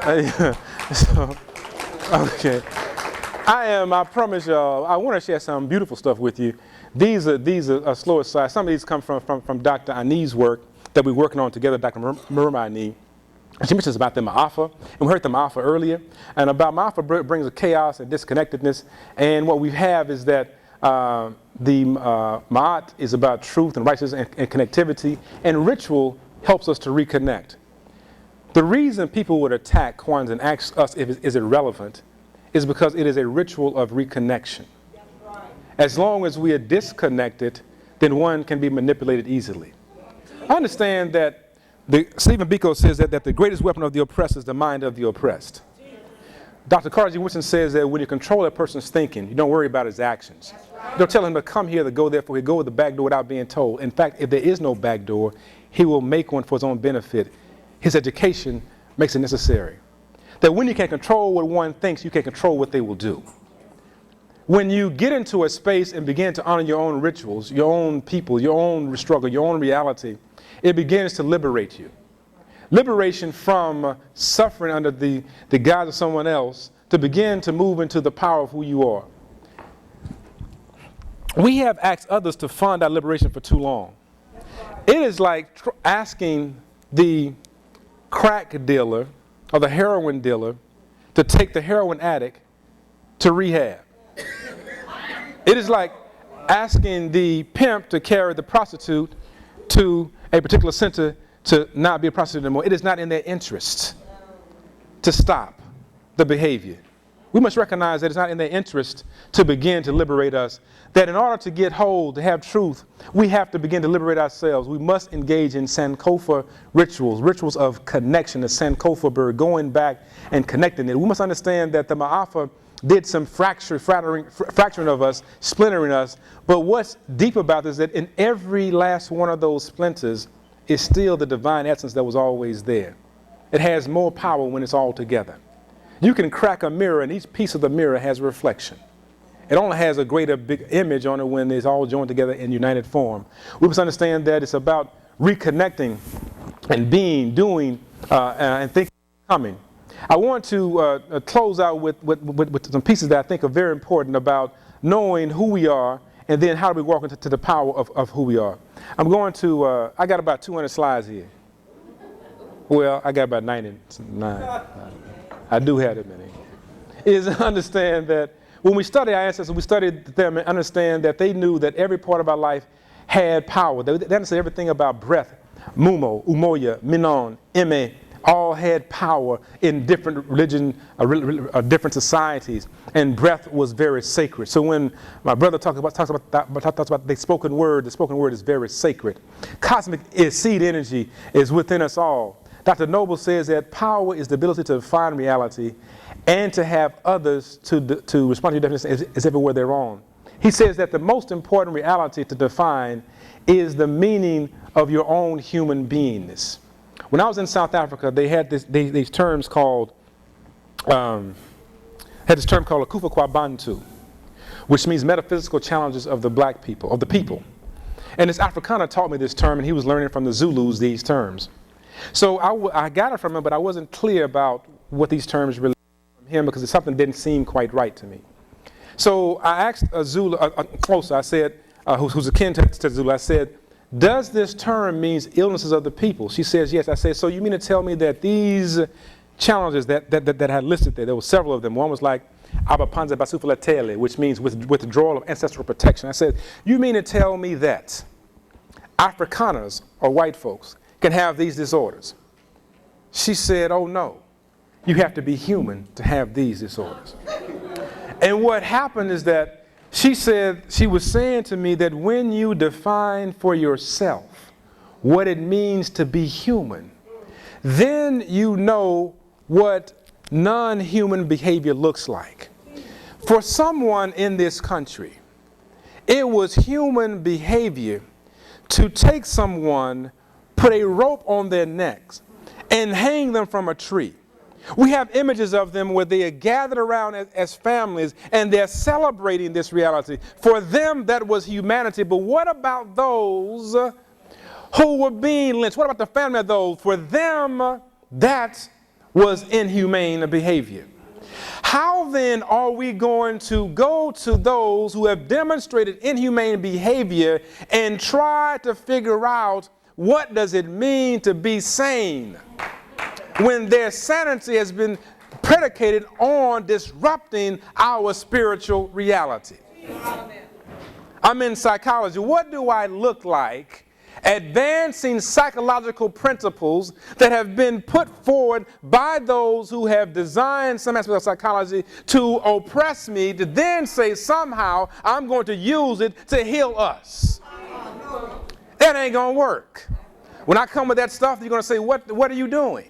So, okay. I promise y'all, I want to share some beautiful stuff with you. These are slow aside. Some of these come from Dr. Ani's work that we're working on together, Dr. Murma Ani. She mentions about the Ma'afa, and we heard the Ma'afa earlier. And about Ma'afa brings a chaos and disconnectedness. And what we have is that the MAAT is about truth and righteousness and connectivity, and ritual helps us to reconnect. The reason people would attack Kwanzaa and ask us if is it relevant is because it is a ritual of reconnection. As long as we are disconnected, then one can be manipulated easily. I understand that Stephen Biko says that the greatest weapon of the oppressed is the mind of the oppressed. Dr. Carter G. Woodson says that when you control a person's thinking, you don't worry about his actions. You don't tell him to come here, to go there, for he'll go with the back door without being told. In fact, if there is no back door, he will make one for his own benefit. His education makes it necessary. That when you can control what one thinks, you can control what they will do. When you get into a space and begin to honor your own rituals, your own people, your own struggle, your own reality, it begins to liberate you. Liberation from suffering under the guise of someone else to begin to move into the power of who you are. We have asked others to fund our liberation for too long. It is like asking the crack dealer or the heroin dealer to take the heroin addict to rehab. It is like asking the pimp to carry the prostitute to a particular center to not be a prostitute anymore. It is not in their interest to stop the behavior. We must recognize that it's not in their interest to begin to liberate us. That in order to get whole, to have truth, we have to begin to liberate ourselves. We must engage in Sankofa rituals of connection, the Sankofa bird, going back and connecting it. We must understand that the Ma'afa did some fracturing of us, splintering us. But what's deep about this is that in every last one of those splinters is still the divine essence that was always there. It has more power when it's all together. You can crack a mirror, and each piece of the mirror has a reflection. It only has a greater big image on it when it's all joined together in united form. We must understand that it's about reconnecting and being, doing, and thinking, coming. I want to close out with some pieces that I think are very important about knowing who we are and then how do we walk into the power of who we are. I'm going to, I got about 200 slides here. Well, I got about 99. I do have that many. Is understand that when we study our ancestors, we studied them and understand that they knew that every part of our life had power. They understood everything about breath. Mumo, Umoya, Minon, Eme, all had power in different religion, different societies, and breath was very sacred. So when my brother talks about the spoken word is very sacred. Cosmic seed energy is within us all. Dr. Noble says that power is the ability to define reality and to have others to respond to your definition as if it were their own. He says that the most important reality to define is the meaning of your own human beingness. When I was in South Africa, they had these terms called, Akufa Kwa Bantu, which means metaphysical challenges of the black people, of the people. And this Afrikaner taught me this term, and he was learning from the Zulus these terms. So I got it from him, but I wasn't clear about what these terms really meant from him because something didn't seem quite right to me. So I asked a Zulu, closer, I said, who's akin to Zulu, I said, does this term mean illnesses of the people? She says, yes. I said, so you mean to tell me that these challenges that I had listed there were several of them. One was like, Abapanza Basufulatele, which means withdrawal of ancestral protection. I said, you mean to tell me that Afrikaners or white folks can have these disorders? She said, oh no, you have to be human to have these disorders. And what happened is that she said, she was saying to me that when you define for yourself what it means to be human, then you know what non-human behavior looks like. For someone in this country, it was human behavior to take someone, put a rope on their necks, and hang them from a tree. We have images of them where they are gathered around as families and they're celebrating this reality. For them, that was humanity. But what about those who were being lynched? What about the family of those? For them, that was inhumane behavior. How then are we going to go to those who have demonstrated inhumane behavior and try to figure out what does it mean to be sane when their sanity has been predicated on disrupting our spiritual reality? I'm in psychology. What do I look like advancing psychological principles that have been put forward by those who have designed some aspect of psychology to oppress me, to then say somehow I'm going to use it to heal us? That ain't going to work. When I come with that stuff, you're going to say, what are you doing?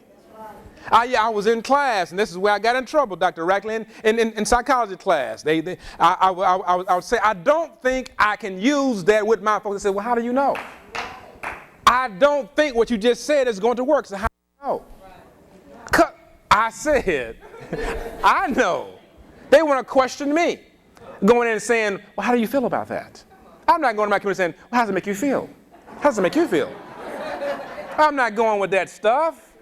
I was in class, and this is where I got in trouble, Dr. Rackley, in psychology class. I would say, I don't think I can use that with my folks. They said, well, how do you know? I don't think what you just said is going to work. So how do you know? I said, I know. They want to question me. Going in and saying, well, how do you feel about that? I'm not going to my community saying, well, how does it make you feel? How does it make you feel? I'm not going with that stuff.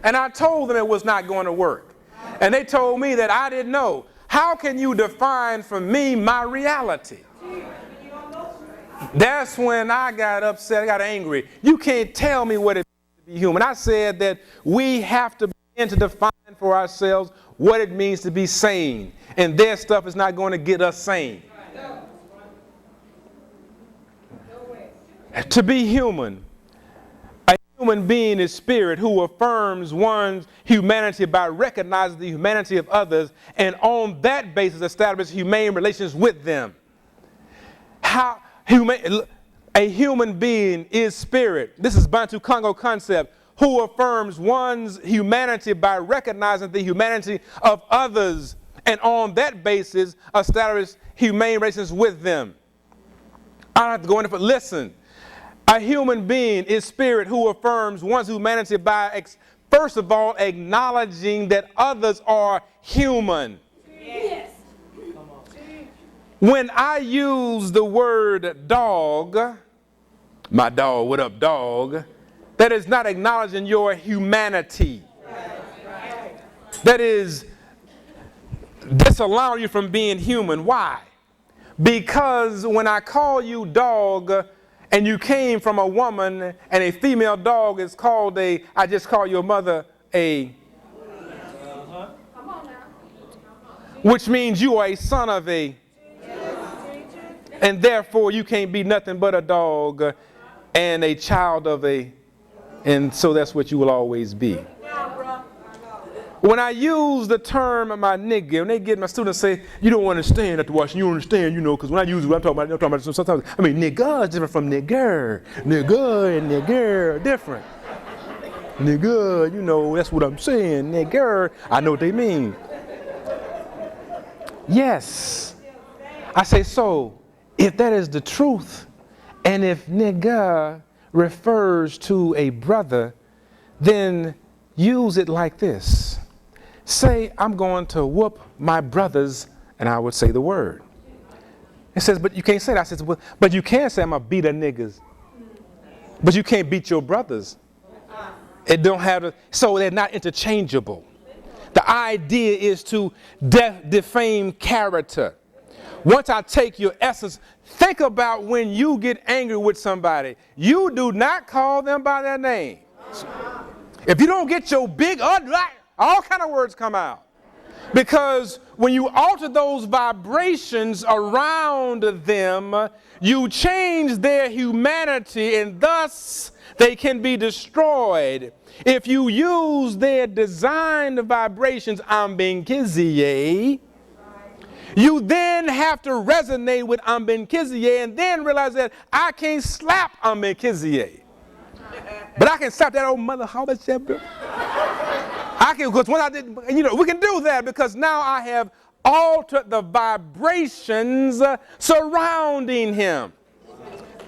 And I told them it was not going to work. And they told me that I didn't know. How can you define for me my reality? That's when I got upset, I got angry. You can't tell me what it means to be human. I said that we have to begin to define for ourselves what it means to be sane. And their stuff is not going to get us sane. To be human. A human being is spirit who affirms one's humanity by recognizing the humanity of others and on that basis establishes humane relations with them. A human being is spirit. This is Bantu Congo concept, who affirms one's humanity by recognizing the humanity of others and on that basis establish humane relations with them. I don't have to go into it. Listen. A human being is spirit who affirms one's humanity by, first of all, acknowledging that others are human. Yes. When I use the word dog, my dog, what up, dog, that is not acknowledging your humanity. That is disallowing you from being human. Why? Because when I call you dog, and you came from a woman, and a female dog is called I just call your mother which means you are a son of and therefore you can't be nothing but a dog and a child of and so that's what you will always be. When I use the term my nigga, when they get my students say, you don't understand after watching, you don't understand, because when I use it, I'm talking about sometimes, nigga is different from nigger. Nigga and nigger are different. Nigga, that's what I'm saying. Nigger, I know what they mean. Yes. I say, so, if that is the truth, and if nigga refers to a brother, then use it like this. Say, I'm going to whoop my brothers, and I would say the word. It says, but you can't say that. I said, well, but you can say I'm going to beat a niggas. But you can't beat your brothers. It don't have to, so they're not interchangeable. The idea is to defame character. Once I take your essence, think about when you get angry with somebody. You do not call them by their name. If you don't get your big, all kind of words come out. Because when you alter those vibrations around them, you change their humanity and thus they can be destroyed. If you use their designed vibrations, Ambenkiziye, you then have to resonate with Ambenkiziye and then realize that I can't slap Ambenkiziye. But I can slap that old mother, how much that bill? I can, because when I did, we can do that because now I have altered the vibrations surrounding him.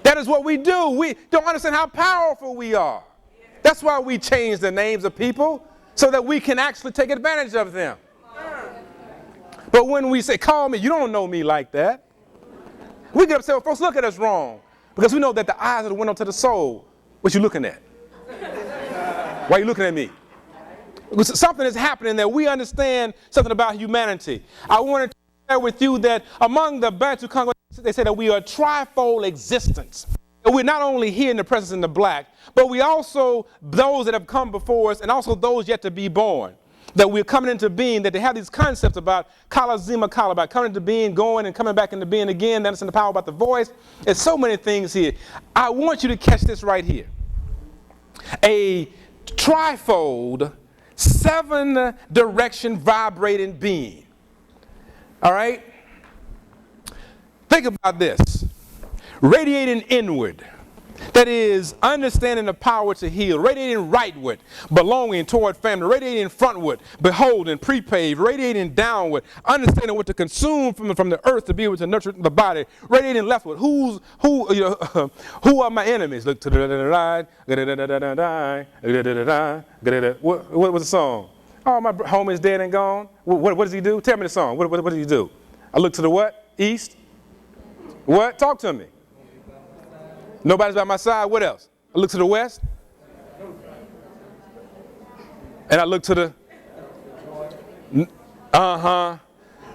That is what we do. We don't understand how powerful we are. That's why we change the names of people so that we can actually take advantage of them. But when we say, call me, you don't know me like that. We get upset, well, folks look at us wrong because we know that the eyes are the window to the soul. What you looking at? Why are you looking at me? Something is happening that we understand something about humanity. I wanted to share with you that among the Bantu Congolese, they say that we are a trifold existence. That we're not only here in the presence of the black, but we also those that have come before us and also those yet to be born. That we're coming into being, that they have these concepts about kala zima kala, about coming into being, going and coming back into being again. That's in the power about the voice. There's so many things here. I want you to catch this right here. A trifold, 7-direction vibrating being. All right? Think about this. Radiating inward. That is, understanding the power to heal. Radiating rightward, belonging toward family. Radiating frontward, beholding, prepaved. Radiating downward, understanding what to consume from the earth to be able to nurture the body. Radiating leftward, who are my enemies? Look to the right. What was the song? Oh, my home is dead and gone. What does he do? Tell me the song. What does he do? I look to the what? East. What? Talk to me. Nobody's by my side. What else? I look to the west. And I look to the...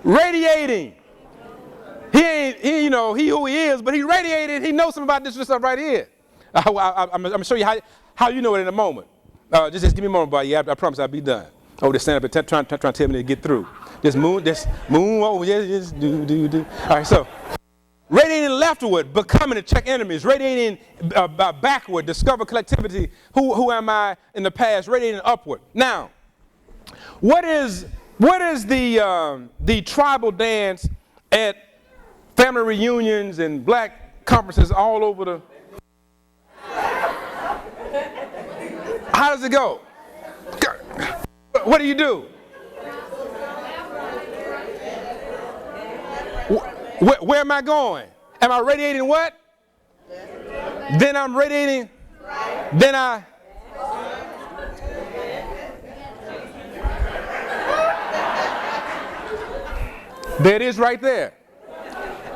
Radiating. He who he is, but he radiated. He knows something about this stuff right here. I'm going to show you how you know it in a moment. Just give me a moment, buddy. I promise I'll be done. Oh, they're standing up and trying to tell me to get through. Just move over. Just do. All right, so... Radiating leftward, becoming to check enemies. Radiating backward, discover collectivity. Who am I in the past? Radiating upward. Now, what is the tribal dance at family reunions and black conferences all over the... How does it go? What do you do? Where am I going? Am I radiating what? Then I'm radiating. Then I. There it is right there.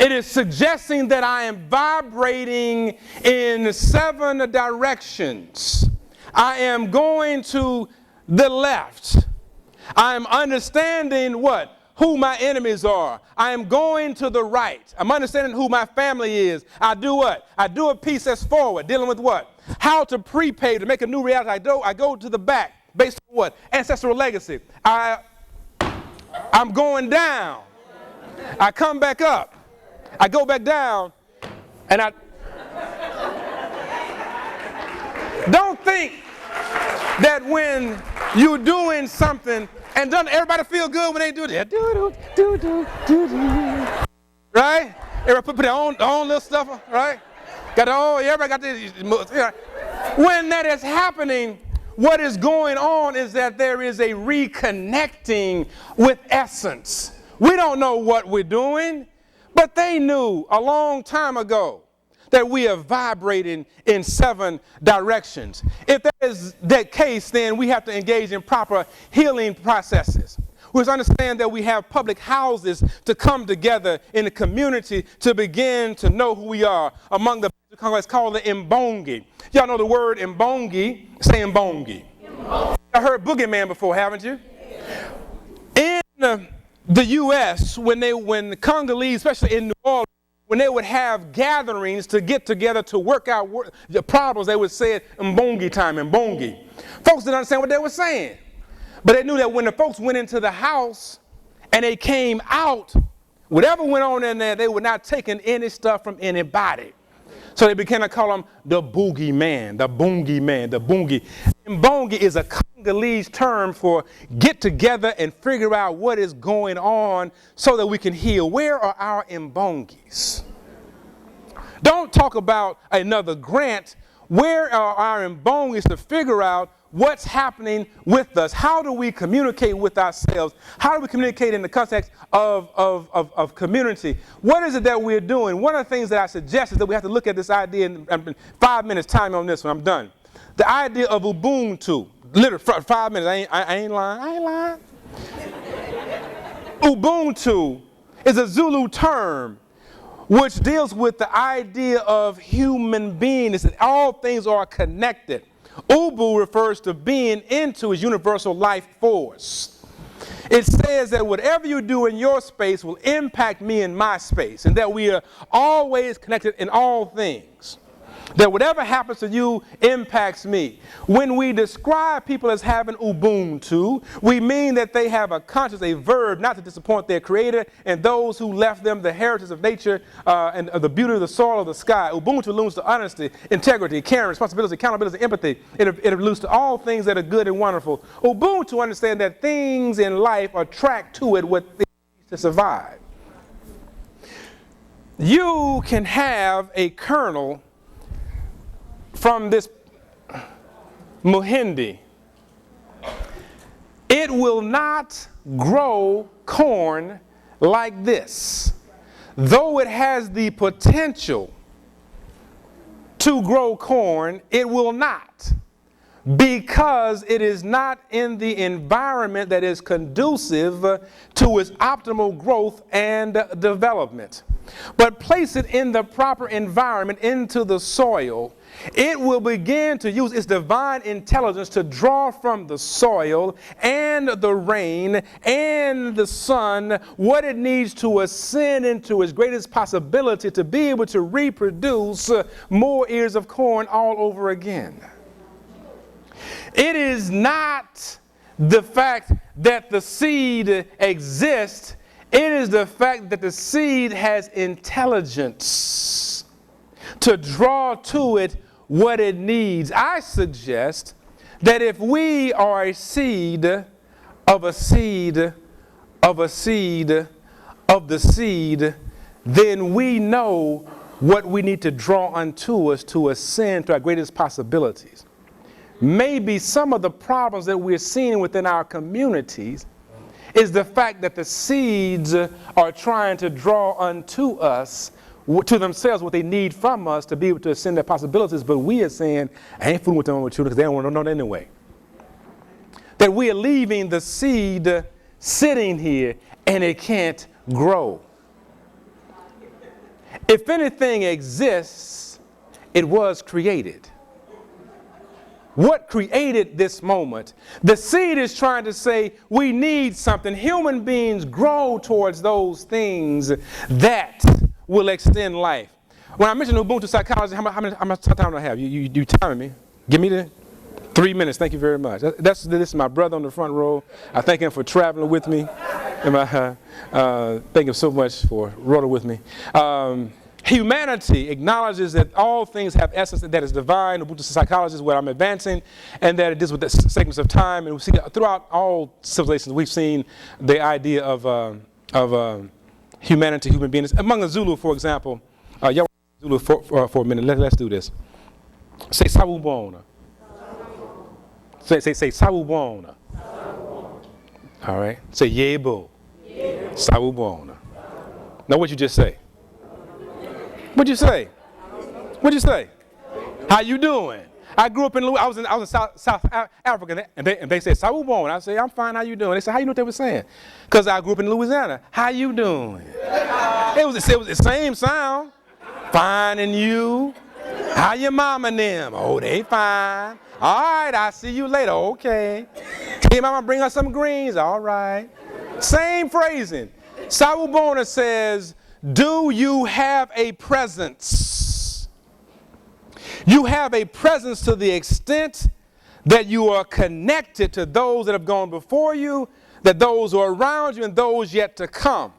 It is suggesting that I am vibrating in 7 directions. I am going to the left. I am understanding what? Who my enemies are. I am going to the right. I'm understanding who my family is. I do what? I do a piece that's forward, dealing with what? How to prepay to make a new reality. I go to the back based on what? Ancestral legacy. I'm going down. I come back up. I go back down, and I don't think that when you're doing something and doesn't everybody feel good when they do that? Right? Everybody put their own little stuff, right? Everybody got this. When that is happening, what is going on is that there is a reconnecting with essence. We don't know what we're doing, but they knew a long time ago that we are vibrating in 7 directions. If that is that case, then we have to engage in proper healing processes. We must understand that we have public houses to come together in the community to begin to know who we are. Among the Congo, it's called the Mbongi. Y'all know the word Mbongi? Say Mbongi. I heard boogeyman before, haven't you? In the U.S., when the Congolese, especially in New Orleans, when they would have gatherings to get together to work out the problems, they would say it Mbongi time, Mbongi. Folks didn't understand what they were saying. But they knew that when the folks went into the house and they came out, whatever went on in there, they were not taking any stuff from anybody. So they began to call him the boogie man, the boongie man, the boongie. Mbongi is a Congolese term for get together and figure out what is going on so that we can heal. Where are our Mbongis? Don't talk about another grant. Where are our Mbongis to figure out what's happening with us? How do we communicate with ourselves? How do we communicate in the context of community? What is it that we're doing? One of the things that I suggest is that we have to look at this idea in 5 minutes time on this one. I'm done. The idea of Ubuntu. Literally 5 minutes. I ain't lying. Ubuntu is a Zulu term which deals with the idea of human beings, that all things are connected. Ubu refers to being into his universal life force. It says that whatever you do in your space will impact me in my space, and that we are always connected in all things. That whatever happens to you impacts me. When we describe people as having Ubuntu, we mean that they have a conscience, a verb, not to disappoint their creator and those who left them the heritage of nature and of the beauty of the soil of the sky. Ubuntu alludes to honesty, integrity, caring, responsibility, accountability, empathy. It alludes to all things that are good and wonderful. Ubuntu understands that things in life attract to it what they need to survive. You can have a kernel from this muhindi. It will not grow corn like this, though it has the potential to grow corn. It will not, because it is not in the environment that is conducive to its optimal growth and development. But place it in the proper environment, into the soil, it will begin to use its divine intelligence to draw from the soil and the rain and the sun what it needs to ascend into its greatest possibility to be able to reproduce more ears of corn all over again. It is not the fact that the seed exists. It is the fact that the seed has intelligence to draw to it what it needs. I suggest that if we are a seed of a seed of a seed of the seed, then we know what we need to draw unto us to ascend to our greatest possibilities. Maybe some of the problems that we're seeing within our communities is the fact that the seeds are trying to draw unto us, to themselves, what they need from us to be able to ascend their possibilities, but we are saying, I ain't fooling with them children because they don't want to know that anyway. That we are leaving the seed sitting here and it can't grow. If anything exists, it was created. What created this moment? The seed is trying to say we need something. Human beings grow towards those things that will extend life. When I mentioned Ubuntu psychology, how much time do I have? You timing me? Give me the 3 minutes. Thank you very much. This is my brother on the front row. I thank him for traveling with me. And thank him so much for rolling with me. Humanity acknowledges that all things have essence that is divine. Ubuntu psychology is what I'm advancing, and that it deals with the segments of time. And we see that throughout all civilizations, we've seen the idea of humanity, human beings. Among the Zulu, for example, y'all Zulu for a minute. Let's do this. Say sawubona. Say sawubona. All right. Say yebo. Sawubona. Now what you just say? What'd you say? What'd you say? How you doing? I grew up in I was in South Africa, and they said sawubona. I say I'm fine. How you doing? They said how you know what they were saying? Because I grew up in Louisiana. How you doing? It was the same sound. Fine, and you? How your mama and them? Oh, they fine. All right, I'll see you later. Okay. Tell your mama bring her some greens. All right. Same phrasing. Sawubona says, do you have a presence? You have a presence to the extent that you are connected to those that have gone before you, that those who are around you, and those yet to come.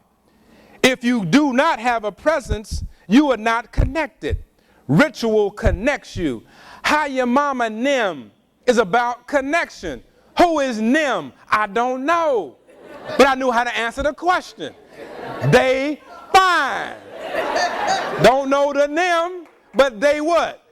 If you do not have a presence, you are not connected. Ritual connects you. How your mama Nim is about connection. Who is Nim? I don't know. But I knew how to answer the question. They fine. Don't know the Nim, but they what?